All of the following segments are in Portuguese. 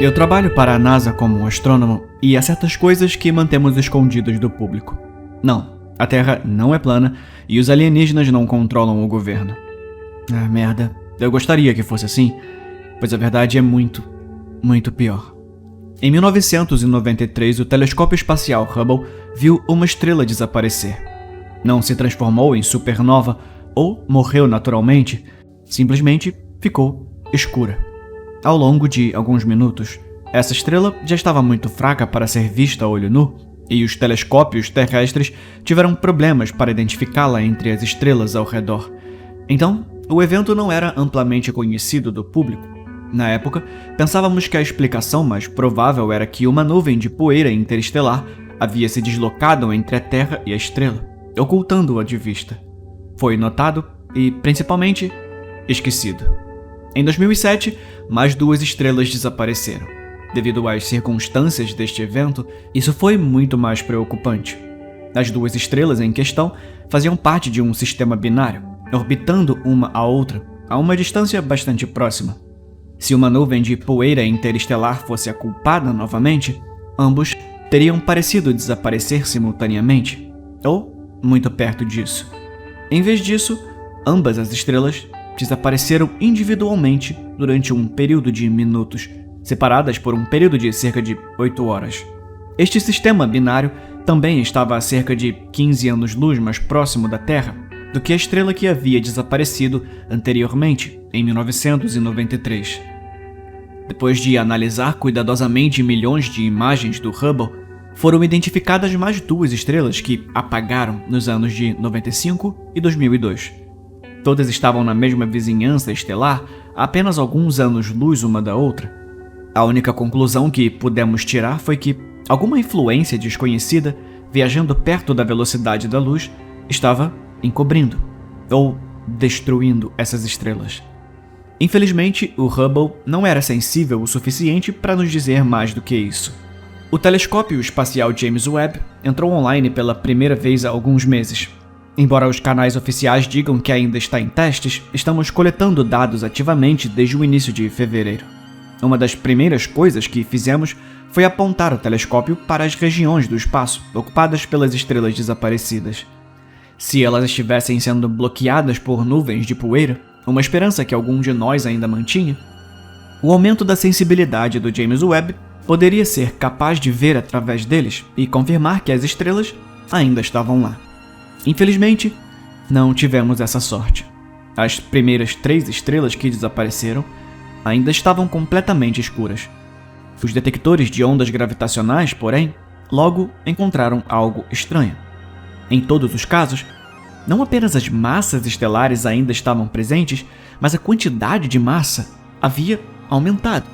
Eu trabalho para a NASA como astrônomo e há certas coisas que mantemos escondidas do público. Não, a Terra não é plana e os alienígenas não controlam o governo. Ah, merda. Eu gostaria que fosse assim, pois a verdade é muito, muito pior. Em 1993, o telescópio espacial Hubble viu uma estrela desaparecer. Não se transformou em supernova ou morreu naturalmente, simplesmente ficou escura. Ao longo de alguns minutos, essa estrela já estava muito fraca para ser vista a olho nu, e os telescópios terrestres tiveram problemas para identificá-la entre as estrelas ao redor. Então, o evento não era amplamente conhecido do público. Na época, pensávamos que a explicação mais provável era que uma nuvem de poeira interestelar havia se deslocado entre a Terra e a estrela, ocultando-a de vista. Foi notado e, principalmente, esquecido. Em 2007, mais 2 estrelas desapareceram. Devido às circunstâncias deste evento, isso foi muito mais preocupante. As 2 estrelas em questão faziam parte de um sistema binário, orbitando uma a outra a uma distância bastante próxima. Se uma nuvem de poeira interestelar fosse a culpada novamente, ambos teriam parecido desaparecer simultaneamente, ou muito perto disso. Em vez disso, ambas as estrelas desapareceram individualmente durante um período de minutos, separadas por um período de cerca de 8 horas. Este sistema binário também estava a cerca de 15 anos-luz mais próximo da Terra do que a estrela que havia desaparecido anteriormente, em 1993. Depois de analisar cuidadosamente milhões de imagens do Hubble, foram identificadas mais 2 estrelas que apagaram nos anos de 95 e 2002. Todas estavam na mesma vizinhança estelar, a apenas alguns anos-luz uma da outra. A única conclusão que pudemos tirar foi que alguma influência desconhecida, viajando perto da velocidade da luz, estava encobrindo ou destruindo essas estrelas. Infelizmente, o Hubble não era sensível o suficiente para nos dizer mais do que isso. O telescópio espacial James Webb entrou online pela primeira vez há alguns meses. Embora os canais oficiais digam que ainda está em testes, estamos coletando dados ativamente desde o início de fevereiro. Uma das primeiras coisas que fizemos foi apontar o telescópio para as regiões do espaço ocupadas pelas estrelas desaparecidas. Se elas estivessem sendo bloqueadas por nuvens de poeira, uma esperança que algum de nós ainda mantinha, o aumento da sensibilidade do James Webb poderia ser capaz de ver através deles e confirmar que as estrelas ainda estavam lá. Infelizmente, não tivemos essa sorte. As primeiras 3 estrelas que desapareceram ainda estavam completamente escuras. Os detectores de ondas gravitacionais, porém, logo encontraram algo estranho. Em todos os casos, não apenas as massas estelares ainda estavam presentes, mas a quantidade de massa havia aumentado.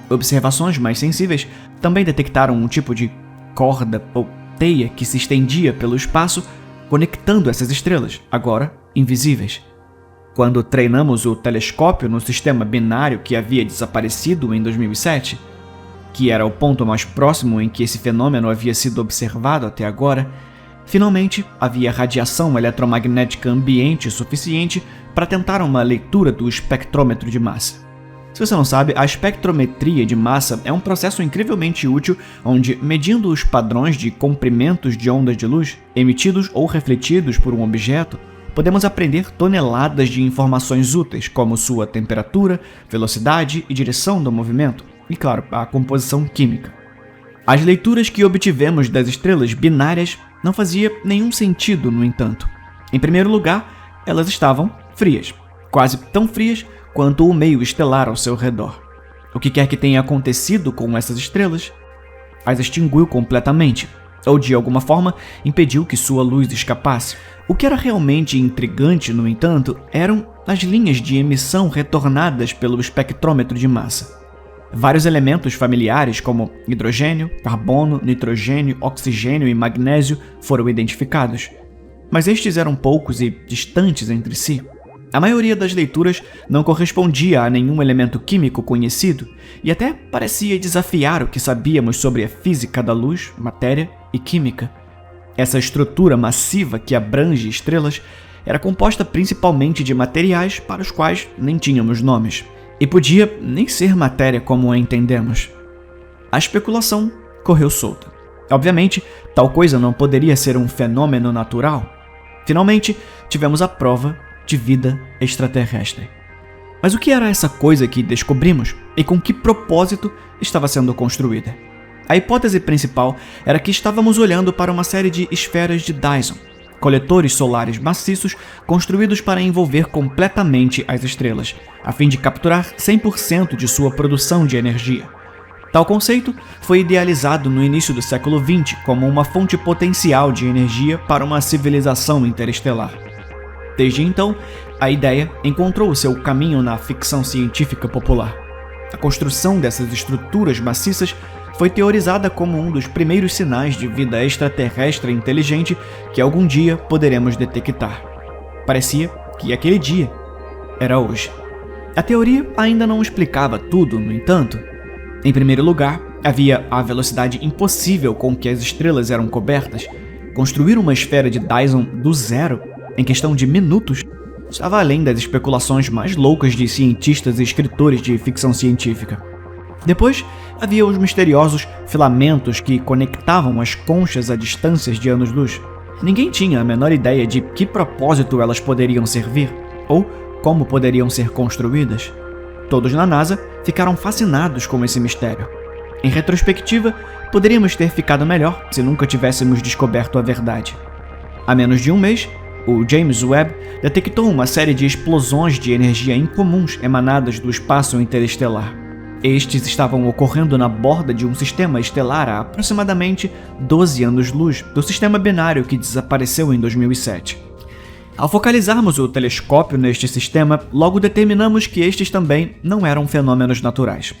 Observações mais sensíveis também detectaram um tipo de corda ou teia que se estendia pelo espaço, conectando essas estrelas, agora invisíveis. Quando treinamos o telescópio no sistema binário que havia desaparecido em 2007, que era o ponto mais próximo em que esse fenômeno havia sido observado até agora, finalmente havia radiação eletromagnética ambiente suficiente para tentar uma leitura do espectrômetro de massa. Se você não sabe, a espectrometria de massa é um processo incrivelmente útil onde, medindo os padrões de comprimentos de ondas de luz emitidos ou refletidos por um objeto, podemos aprender toneladas de informações úteis, como sua temperatura, velocidade e direção do movimento, e claro, a composição química. As leituras que obtivemos das estrelas binárias não fazia nenhum sentido, no entanto. Em primeiro lugar, elas estavam frias, quase tão frias quanto o meio estelar ao seu redor. O que quer que tenha acontecido com essas estrelas, as extinguiu completamente, ou de alguma forma impediu que sua luz escapasse. O que era realmente intrigante, no entanto, eram as linhas de emissão retornadas pelo espectrômetro de massa. Vários elementos familiares como hidrogênio, carbono, nitrogênio, oxigênio e magnésio foram identificados, mas estes eram poucos e distantes entre si. A maioria das leituras não correspondia a nenhum elemento químico conhecido e até parecia desafiar o que sabíamos sobre a física da luz, matéria e química. Essa estrutura massiva que abrange estrelas era composta principalmente de materiais para os quais nem tínhamos nomes, e podia nem ser matéria como a entendemos. a especulação correu solta. Obviamente, tal coisa não poderia ser um fenômeno natural. Finalmente, tivemos a prova de vida extraterrestre. Mas o que era essa coisa que descobrimos e com que propósito estava sendo construída? A hipótese principal era que estávamos olhando para uma série de esferas de Dyson, coletores solares maciços construídos para envolver completamente as estrelas, a fim de capturar 100% de sua produção de energia. Tal conceito foi idealizado no início do século XX como uma fonte potencial de energia para uma civilização interestelar. Desde então, a ideia encontrou seu caminho na ficção científica popular. A construção dessas estruturas maciças foi teorizada como um dos primeiros sinais de vida extraterrestre inteligente que algum dia poderemos detectar. Parecia que aquele dia era hoje. A teoria ainda não explicava tudo, no entanto. Em primeiro lugar, havia a velocidade impossível com que as estrelas eram cobertas. Construir uma esfera de Dyson do zero, em questão de minutos, estava além das especulações mais loucas de cientistas e escritores de ficção científica. Depois, havia os misteriosos filamentos que conectavam as conchas a distâncias de anos-luz. Ninguém tinha a menor ideia de que propósito elas poderiam servir, ou como poderiam ser construídas. Todos na NASA ficaram fascinados com esse mistério. Em retrospectiva, poderíamos ter ficado melhor se nunca tivéssemos descoberto a verdade. Há menos de um mês, o James Webb detectou uma série de explosões de energia incomuns emanadas do espaço interestelar. Estes estavam ocorrendo na borda de um sistema estelar a aproximadamente 12 anos-luz do sistema binário que desapareceu em 2007. Ao focalizarmos o telescópio neste sistema, logo determinamos que estes também não eram fenômenos naturais.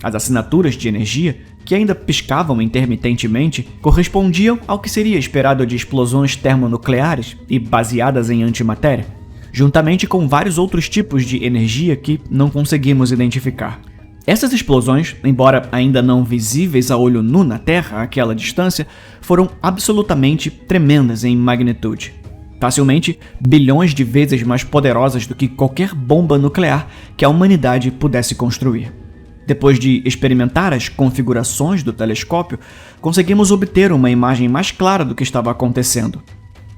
As assinaturas de energia, que ainda piscavam intermitentemente, correspondiam ao que seria esperado de explosões termonucleares e baseadas em antimatéria, juntamente com vários outros tipos de energia que não conseguimos identificar. Essas explosões, embora ainda não visíveis a olho nu na Terra àquela distância, foram absolutamente tremendas em magnitude. Facilmente bilhões de vezes mais poderosas do que qualquer bomba nuclear que a humanidade pudesse construir. Depois de experimentar as configurações do telescópio, conseguimos obter uma imagem mais clara do que estava acontecendo.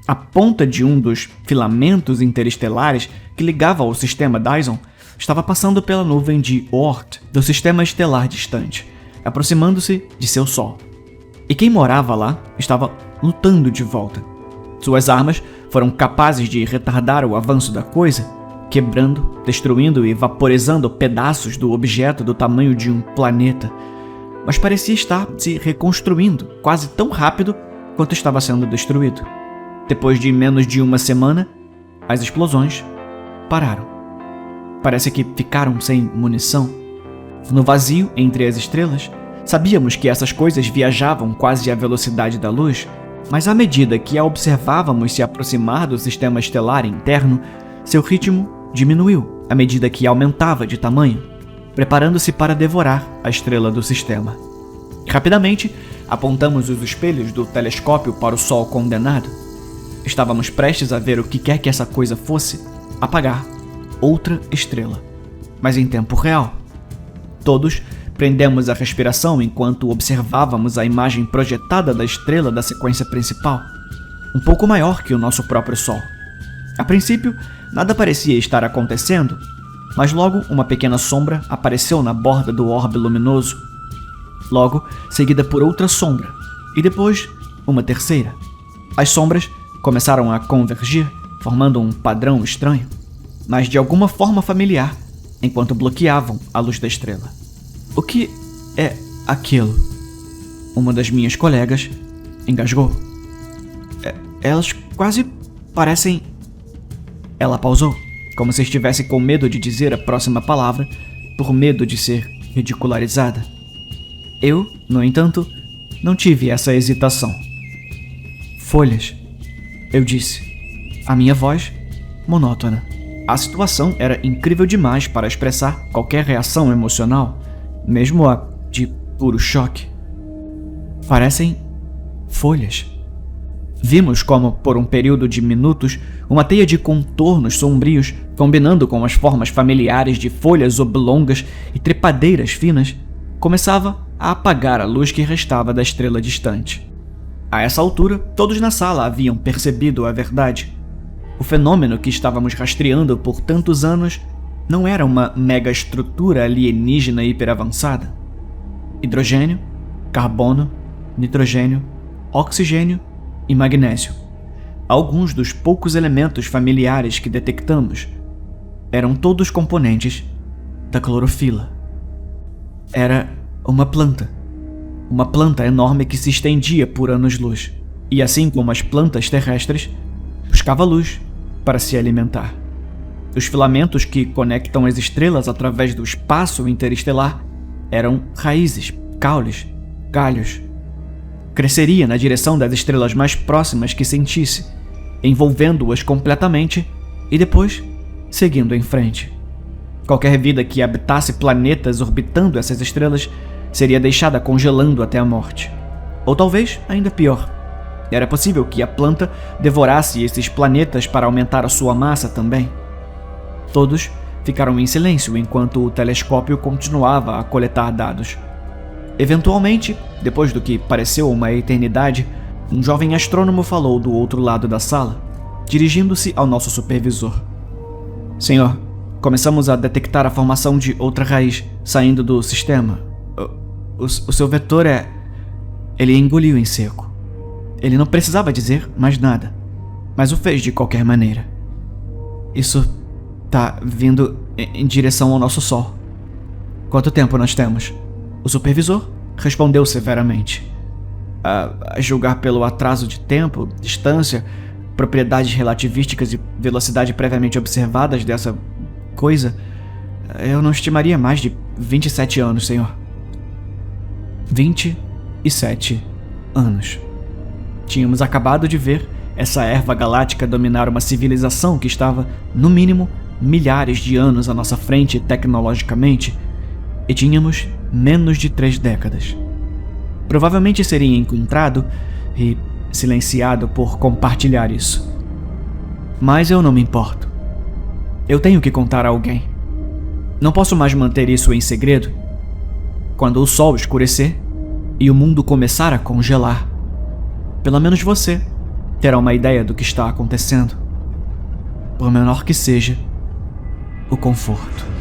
A ponta de um dos filamentos interestelares que ligava ao sistema Dyson estava passando pela nuvem de Oort do sistema estelar distante, aproximando-se de seu Sol. E quem morava lá estava lutando de volta. Suas armas foram capazes de retardar o avanço da coisa, quebrando, destruindo e vaporizando pedaços do objeto do tamanho de um planeta, mas parecia estar se reconstruindo quase tão rápido quanto estava sendo destruído. Depois de menos de uma semana, as explosões pararam. Parece que ficaram sem munição. No vazio entre as estrelas, sabíamos que essas coisas viajavam quase à velocidade da luz, mas à medida que a observávamos se aproximar do sistema estelar interno, seu ritmo diminuiu à medida que aumentava de tamanho, preparando-se para devorar a estrela do sistema. Rapidamente, apontamos os espelhos do telescópio para o Sol condenado. Estávamos prestes a ver o que quer que essa coisa fosse apagar outra estrela, mas em tempo real. Todos prendemos a respiração enquanto observávamos a imagem projetada da estrela da sequência principal, um pouco maior que o nosso próprio Sol. A princípio, nada parecia estar acontecendo, mas logo uma pequena sombra apareceu na borda do orbe luminoso. Logo, seguida por outra sombra, e depois uma terceira. As sombras começaram a convergir, formando um padrão estranho, mas de alguma forma familiar, enquanto bloqueavam a luz da estrela. O que é aquilo? Uma das minhas colegas engasgou. Elas quase parecem... Ela pausou, como se estivesse com medo de dizer a próxima palavra, por medo de ser ridicularizada. Eu, no entanto, não tive essa hesitação. Folhas, eu disse, a minha voz monótona. A situação era incrível demais para expressar qualquer reação emocional, mesmo a de puro choque. Parecem folhas. Vimos como, por um período de minutos, uma teia de contornos sombrios, combinando com as formas familiares de folhas oblongas e trepadeiras finas, começava a apagar a luz que restava da estrela distante. A essa altura, todos na sala haviam percebido a verdade. O fenômeno que estávamos rastreando por tantos anos não era uma megaestrutura alienígena hiperavançada. Hidrogênio, carbono, nitrogênio, oxigênio e magnésio. Alguns dos poucos elementos familiares que detectamos eram todos componentes da clorofila. Era uma planta enorme que se estendia por anos-luz, e assim como as plantas terrestres, buscava luz para se alimentar. Os filamentos que conectam as estrelas através do espaço interestelar eram raízes, caules, galhos. Cresceria na direção das estrelas mais próximas que sentisse, envolvendo-as completamente e depois seguindo em frente. Qualquer vida que habitasse planetas orbitando essas estrelas seria deixada congelando até a morte. Ou talvez ainda pior. Era possível que a planta devorasse esses planetas para aumentar a sua massa também. Todos ficaram em silêncio enquanto o telescópio continuava a coletar dados. Eventualmente, depois do que pareceu uma eternidade, um jovem astrônomo falou do outro lado da sala, dirigindo-se ao nosso supervisor. Senhor, começamos a detectar a formação de outra raiz saindo do sistema. O seu vetor Ele engoliu em seco. Ele não precisava dizer mais nada, mas o fez de qualquer maneira. Isso tá vindo em direção ao nosso Sol. Quanto tempo nós temos? O supervisor respondeu severamente. A julgar pelo atraso de tempo, distância, propriedades relativísticas e velocidade previamente observadas dessa coisa, eu não estimaria mais de 27 anos, senhor. 27 anos. Tínhamos acabado de ver essa erva galáctica dominar uma civilização que estava, no mínimo, milhares de anos à nossa frente tecnologicamente, e tínhamos menos de 3 décadas. Provavelmente seria encontrado e silenciado por compartilhar isso. Mas eu não me importo. Eu tenho que contar a alguém. Não posso mais manter isso em segredo. Quando o sol escurecer e o mundo começar a congelar, pelo menos você terá uma ideia do que está acontecendo. Por menor que seja o conforto.